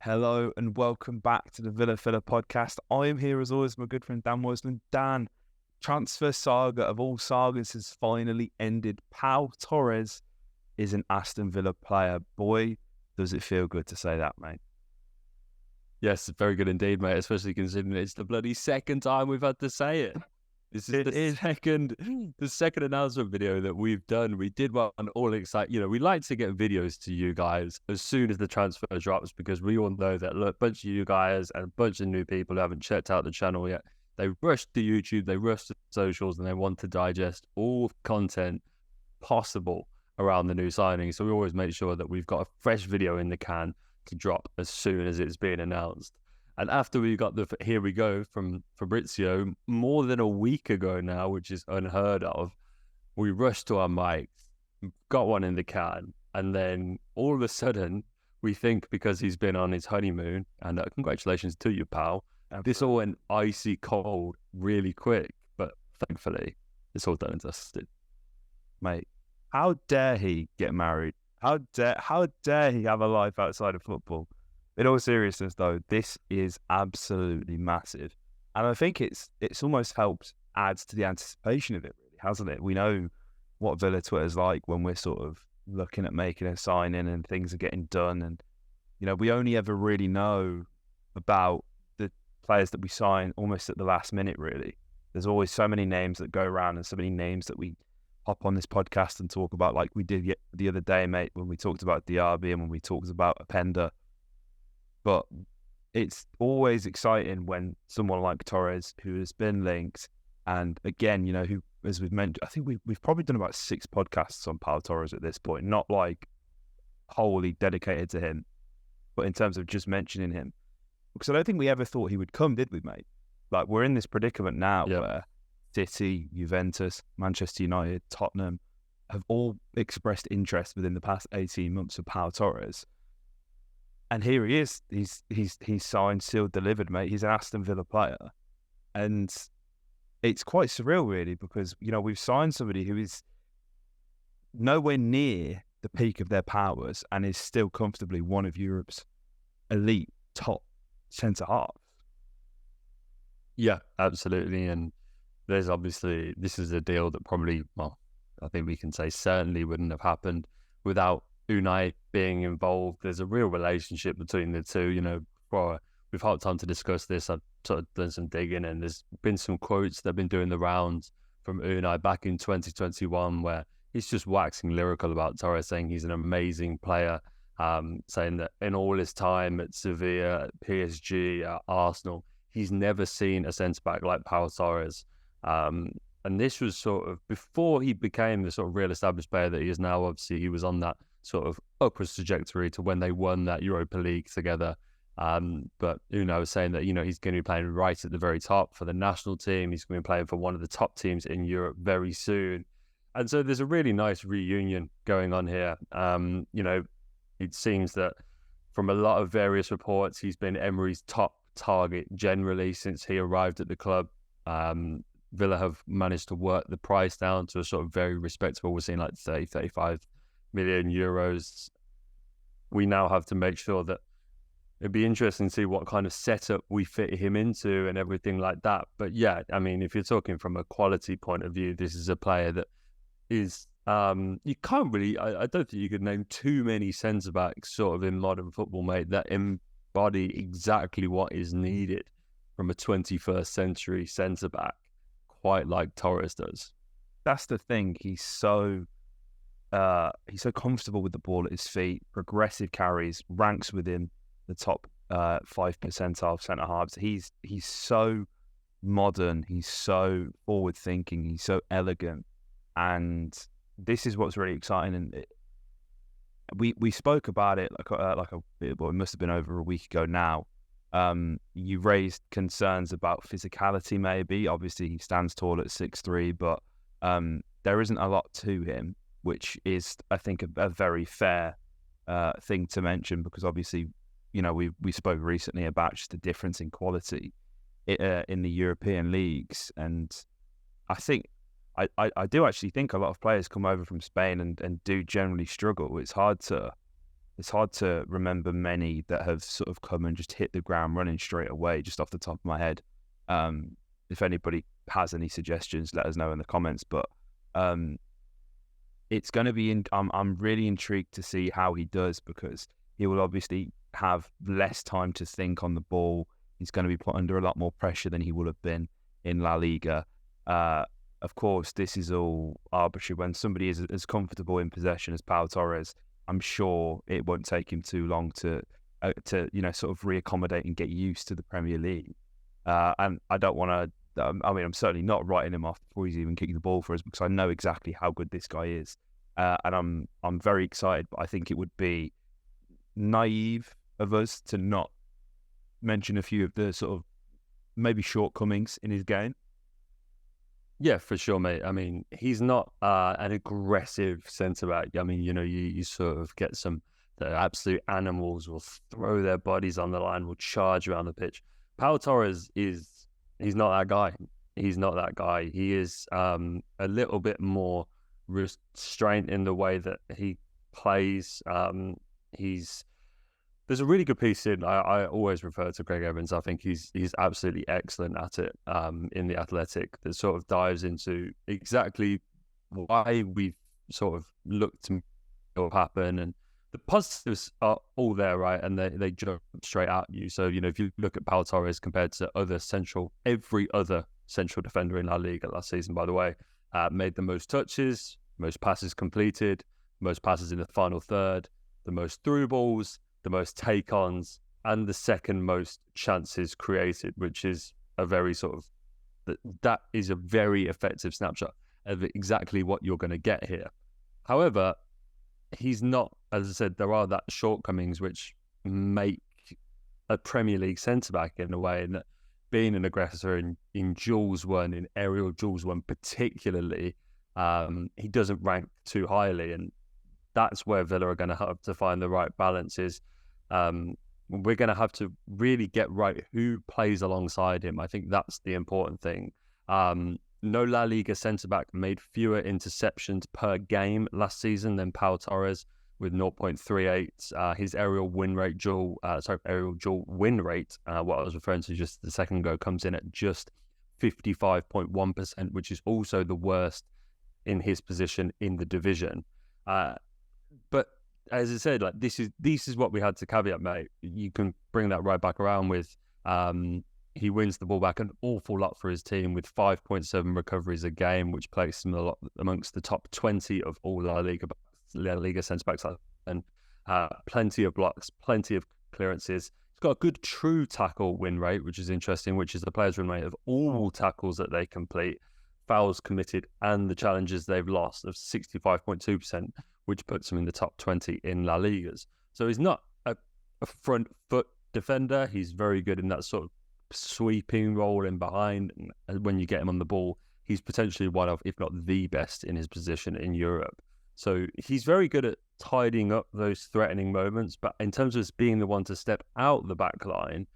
Hello and welcome back to the Villa Filler podcast. I am here as always, my good friend Dan Moisland. Dan, transfer saga of all sagas has finally ended. Pau Torres is an Aston Villa player. Boy, does it feel good to say that, mate. Yes, very good indeed, mate, especially considering it's the bloody second time we've had to say it. This is the second announcement video that we've done. We did one all excited. We like to get videos to you guys as soon as the transfer drops because we all know that, look, a bunch of you guys and a bunch of new people who haven't checked out the channel yet, they rush to YouTube, they rush to socials, and they want to digest all content possible around the new signing. So we always make sure that we've got a fresh video in the can to drop as soon as it's being announced. And after we got the here we go from Fabrizio more than a week ago now, which is unheard of, we rushed to our mics, got one in the can, and then all of a sudden we think because he's been on his honeymoon, and congratulations to you, pal. This all went icy cold really quick, but thankfully it's all done and dusted. Mate, how dare he get married? How dare he have a life outside of football? In all seriousness, though, this is absolutely massive. And I think it's almost helped add to the anticipation of it, really, hasn't it? We know what Villa Twitter's like when we're sort of looking at making a sign-in and things are getting done. And, we only ever really know about the players that we sign almost at the last minute, really. There's always so many names that go around and so many names that we hop on this podcast and talk about, like we did the other day, mate, when we talked about Diaby and when we talked about Openda. But it's always exciting when someone like Torres, who has been linked, and again, who, as we've mentioned, I think we've probably done about 6 podcasts on Pau Torres at this point, not like wholly dedicated to him, but in terms of just mentioning him. Because I don't think we ever thought he would come, did we, mate? Like, we're in this predicament now where City, Juventus, Manchester United, Tottenham have all expressed interest within the past 18 months of Pau Torres. And here he is. He's signed, sealed, delivered, mate. He's an Aston Villa player. And it's quite surreal, really, because, we've signed somebody who is nowhere near the peak of their powers and is still comfortably one of Europe's elite top centre-halves. Yeah, absolutely. And there's obviously, this is a deal that probably, I think we can say certainly wouldn't have happened without Unai being involved. There's a real relationship between the two. Before we've had time to discuss this, I've sort of done some digging, and there's been some quotes that have been doing the rounds from Unai back in 2021 where he's just waxing lyrical about Torres, saying he's an amazing player, saying that in all his time at Sevilla, at PSG, at Arsenal, he's never seen a centre-back like Pau Torres. And this was sort of before he became the sort of real established player that he is now. Obviously, he was on that sort of upwards trajectory to when they won that Europa League together. But Unai was saying that, he's going to be playing right at the very top for the national team. He's going to be playing for one of the top teams in Europe very soon. And so there's a really nice reunion going on here. It seems that from a lot of various reports, he's been Emery's top target generally since he arrived at the club. Villa have managed to work the price down to a sort of very respectable, we're seeing like 35 million euros. We now have to make sure that it'd be interesting to see what kind of setup we fit him into and everything like that. But yeah, I mean, if you're talking from a quality point of view, this is a player that is, you can't really, I don't think you could name too many centre-backs sort of in modern football, mate, that embody exactly what is needed from a 21st century centre-back, quite like Torres does. That's the thing. He's so comfortable with the ball at his feet, progressive carries, ranks within the top 5 percentile centre halves. He's so modern. He's so forward thinking. He's so elegant, and this is what's really exciting. And we spoke about it it must have been over a week ago now. You raised concerns about physicality, maybe. Obviously, he stands tall at 6'3", but there isn't a lot to him, which is, I think, a very fair thing to mention, because obviously, we spoke recently about just the difference in quality in the European leagues, and I think I do actually think a lot of players come over from Spain and do generally struggle. It's hard to it's hard to remember many that have sort of come and just hit the ground running straight away, just off the top of my head. If anybody has any suggestions, let us know in the comments. But it's going to be I'm really intrigued to see how he does, because he will obviously have less time to think on the ball. He's going to be put under a lot more pressure than he will have been in La Liga. Of course, this is all arbitrary. When somebody is as comfortable in possession as Pau Torres, I'm sure it won't take him too long to sort of reaccommodate and get used to the Premier League. And I don't want to. I'm certainly not writing him off before he's even kicking the ball for us, because I know exactly how good this guy is, and I'm very excited. But I think it would be naive of us to not mention a few of the sort of maybe shortcomings in his game. Yeah, for sure, mate. I mean, he's not an aggressive centre-back. I mean, you sort of get the absolute animals will throw their bodies on the line, will charge around the pitch. Pau Torres he's not that guy. He's not that guy. He is a little bit more restrained in the way that he plays. There's a really good piece I always refer to Greg Evans. I think he's absolutely excellent at it in The Athletic, that sort of dives into exactly why we've sort of looked to make it happen, and the positives are all there, right? And they jump straight at you. So, if you look at Pau Torres compared to every other central defender in La Liga last season, by the way, made the most touches, most passes completed, most passes in the final third, the most through balls, the most take-ons, and the second most chances created, which is a very that is a very effective snapshot of exactly what you're going to get here. However, he's not, as I said, there are that shortcomings which make a Premier League centre-back in a way, and that being an aggressor in duels one, in aerial duels one particularly, he doesn't rank too highly, and that's where Villa are going to have to find the right balance. We're going to have to really get right who plays alongside him. I think that's the important thing. No La Liga centre-back made fewer interceptions per game last season than Pau Torres, with 0.38. His aerial duel win rate, what I was referring to just a second ago, comes in at just 55.1%, which is also the worst in his position in the division. But as I said, this is what we had to caveat, mate. You can bring that right back around with he wins the ball back an awful lot for his team, with 5.7 recoveries a game, which places him amongst the top 20 of all La Liga centre-backs, and plenty of blocks, plenty of clearances. He's got a good true tackle win rate, which is interesting, which is the players' win rate of all tackles that they complete, fouls committed, and the challenges they've lost, of 65.2%, which puts him in the top 20 in La Ligas. So he's not a front foot defender. He's very good in that sort of sweeping role in behind. And when you get him on the ball, he's potentially one of, if not the best in his position in Europe. So he's very good at tidying up those threatening moments. But in terms of being the one to step out the back line,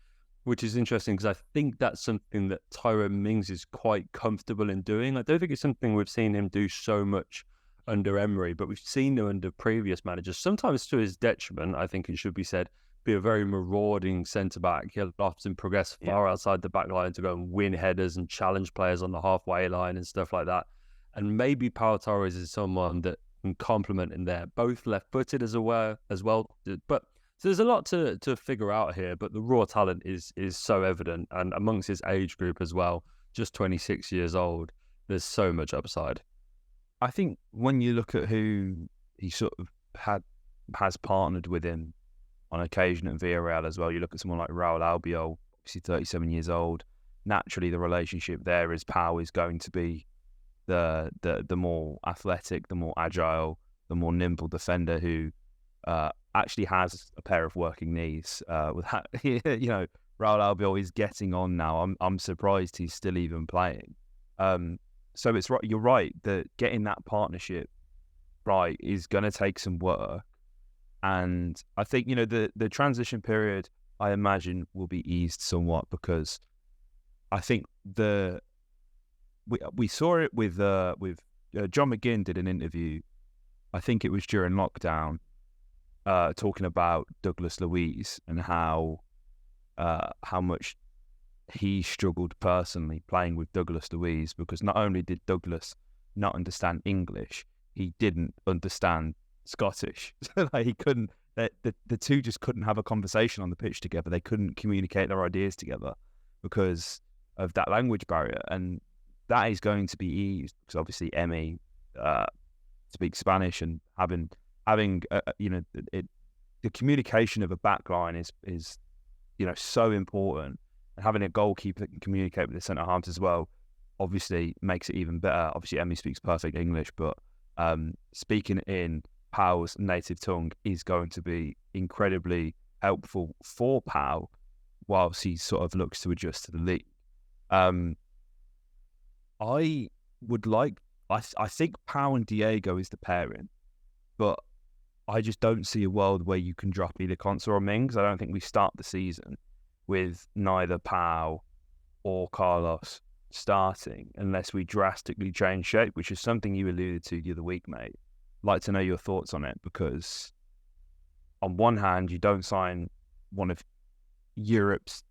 which is interesting, because I think that's something that Tyrone Mings is quite comfortable in doing. I don't think it's something we've seen him do so much under Emery, but we've seen him under previous managers, sometimes to his detriment, I think it should be said, be a very marauding centre-back. He'll often progress far outside the back line to go and win headers and challenge players on the halfway line and stuff like that. And maybe Pau Torres is someone that can complement in there, both left-footed as well. But so there's a lot to figure out here, but the raw talent is so evident, and amongst his age group as well, just 26 years old, there's so much upside. I think when you look at who he sort of has partnered with him on occasion at Villarreal as well, you look at someone like Raul Albiol, obviously 37 years old. Naturally, the relationship there is Pau is going to be the more athletic, the more agile, the more nimble defender who actually has a pair of working knees. Raul Albiol is getting on now. I'm surprised he's still even playing. So it's right. You're right that getting that partnership right is going to take some work, and I think the transition period, I imagine, will be eased somewhat, because I think we saw it with John McGinn did an interview. I think it was during lockdown, talking about Douglas Luiz and how much he struggled personally playing with Douglas Luiz, because not only did Douglas not understand English, he didn't understand Scottish. Like he couldn't. The two just couldn't have a conversation on the pitch together. They couldn't communicate their ideas together because of that language barrier, and that is going to be eased because obviously Emery speaks Spanish, and having the communication of a back line is so important, and having a goalkeeper that can communicate with the centre halves as well obviously makes it even better. Obviously Emery speaks perfect English, but speaking in Pau's native tongue is going to be incredibly helpful for Pau whilst he sort of looks to adjust to the league. I think Pau and Diego is the pairing, but I just don't see a world where you can drop either Konsa or Mings. I don't think we start the season with neither Pau or Carlos starting unless we drastically change shape, which is something you alluded to the other week, mate. I'd like to know your thoughts on it, because on one hand, you don't sign one of Europe's,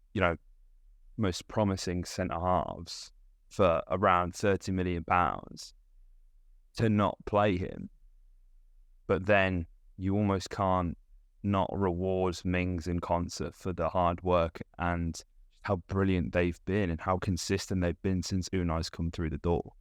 most promising centre halves for around £30 million to not play him, but then you almost can't not reward Mings and Konsa for the hard work and how brilliant they've been and how consistent they've been since Unai's come through the door.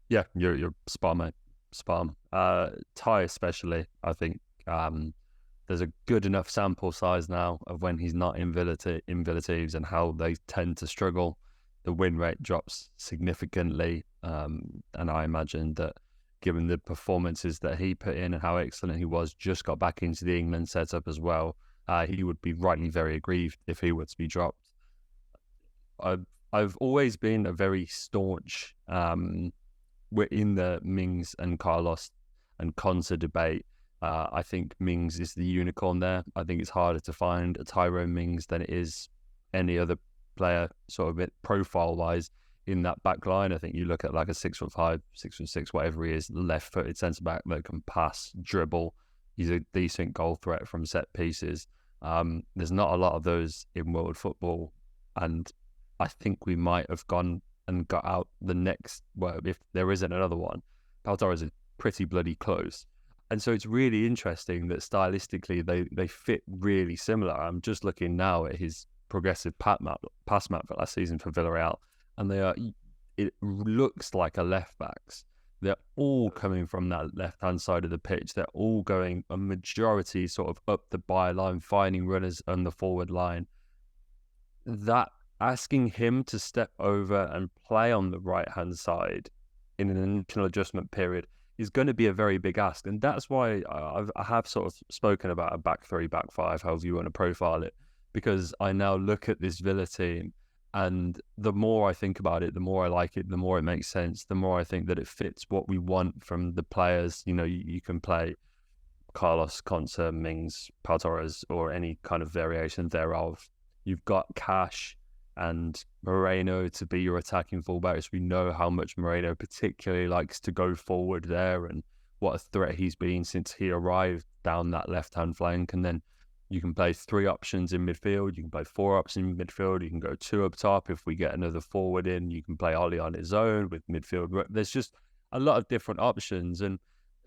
Yeah, you're spot on, mate. Spot on. Ty especially, I think there's a good enough sample size now of when he's not in Villa teams and how they tend to struggle. The win rate drops significantly, and I imagine that given the performances that he put in and how excellent he was, just got back into the England setup as well, he would be rightly very aggrieved if he were to be dropped. I've always been a very staunch, we're in the Mings and Carlos and Konsa debate. I think Mings is the unicorn there. I think it's harder to find a Tyrone Mings than it is any other player, sort of profile-wise, in that back line. I think you look at like a 6'5", 6'6", whatever he is, left-footed centre-back that can pass, dribble. He's a decent goal threat from set pieces. There's not a lot of those in world football, and I think we might have gone and got out the next, well, if there isn't another one, Pau Torres is pretty bloody close. And so it's really interesting that stylistically they fit really similar. I'm just looking now at his progressive pass map for last season for Villarreal, and it looks like a left backs. They're all coming from that left-hand side of the pitch. They're all going, a majority sort of up the byline, finding runners on the forward line. That asking him to step over and play on the right-hand side in an initial adjustment period is going to be a very big ask. And that's why I have sort of spoken about a back three, back five, however you want to profile it, because I now look at this Villa team, and the more I think about it, the more I like it, the more it makes sense, the more I think that it fits what we want from the players. You can play Carlos, Konsa, Mings, Pau Torres, or any kind of variation thereof. You've got Cash and Moreno to be your attacking fullbacks. We know how much Moreno particularly likes to go forward there, and what a threat he's been since he arrived down that left-hand flank. And then you can play 3 options in midfield. You can play 4 options in midfield. You can go 2 up top. If we get another forward in, you can play Oli on his own with midfield. There's just a lot of different options. And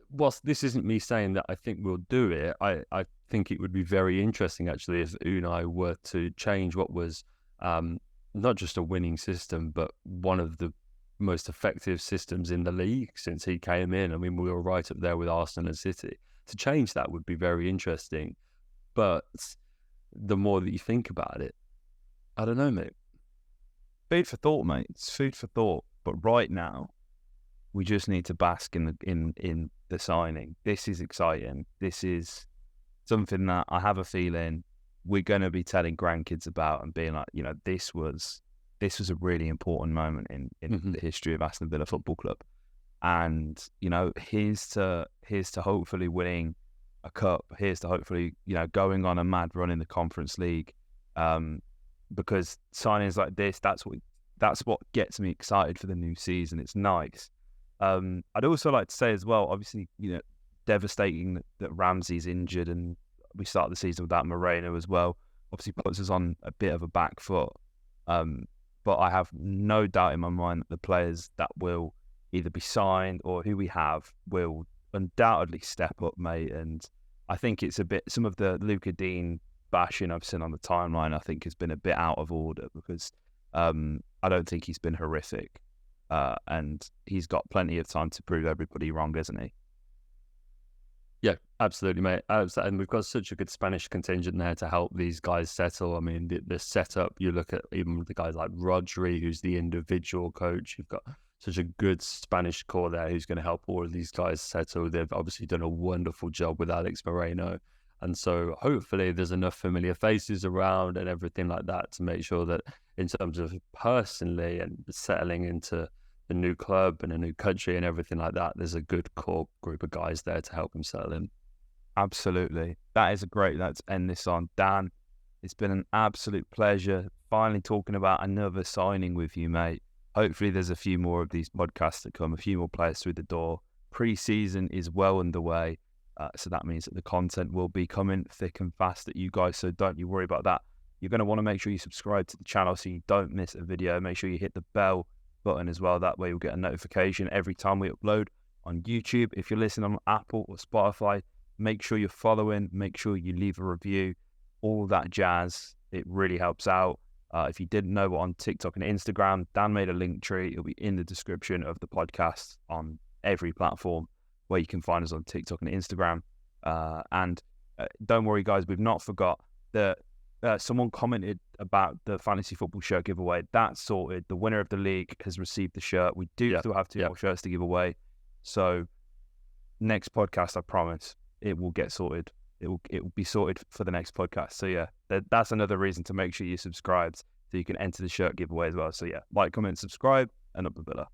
whilst this isn't me saying that I think we'll do it, I think it would be very interesting, actually, if Unai were to change what was not just a winning system, but one of the most effective systems in the league since he came in. I mean, we were right up there with Arsenal and City. To change that would be very interesting. But the more that you think about it, I don't know, mate. Food for thought, mate. It's food for thought. But right now, we just need to bask in the signing. This is exciting. This is something that I have a feeling we're going to be telling grandkids about and being like, this was a really important moment in the history of Aston Villa Football Club. And, here's to hopefully winning a cup. Here's to hopefully, going on a mad run in the Conference League. Because signings like this, that's what gets me excited for the new season. It's nice. I'd also like to say as well, obviously, devastating that Ramsey's injured and we start the season without Moreno as well. Obviously puts us on a bit of a back foot. But I have no doubt in my mind that the players that will either be signed or who we have will undoubtedly step up, mate. And I think it's a bit, some of the Luca Dean bashing I've seen on the timeline, I think has been a bit out of order because I don't think he's been horrific. And he's got plenty of time to prove everybody wrong, isn't he? Yeah, absolutely, mate. And we've got such a good Spanish contingent there to help these guys settle. I mean, the setup, you look at even the guys like Rodri, who's the individual coach. You've got such a good Spanish core there who's going to help all of these guys settle. They've obviously done a wonderful job with Alex Moreno. And so hopefully there's enough familiar faces around and everything like that to make sure that in terms of personally and settling into the new club and a new country and everything like that, there's a good core group of guys there to help him settle in. Absolutely. Let's end this on. Dan, it's been an absolute pleasure finally talking about another signing with you, mate. Hopefully there's a few more of these podcasts that come, a few more players through the door. Pre-season is well underway. So that means that the content will be coming thick and fast at you guys. So don't you worry about that. You're going to want to make sure you subscribe to the channel so you don't miss a video. Make sure you hit the bell button as well. That way you'll get a notification every time we upload on YouTube. If you're listening on Apple or Spotify, make sure you're following, make sure you leave a review, all that jazz. It really helps out. If you didn't know, we're on TikTok and Instagram. Dan made a link tree. It'll be in the description of the podcast on every platform where you can find us on TikTok and Instagram. And don't worry, guys, we've not forgot that someone commented about the fantasy football shirt giveaway. That's sorted. The winner of the league has received the shirt. We do still have two more shirts to give away. So next podcast, I promise, it will get sorted. It will be sorted for the next podcast. So yeah, that's another reason to make sure you're subscribed so you can enter the shirt giveaway as well. So yeah, like, comment, subscribe, and up the biller.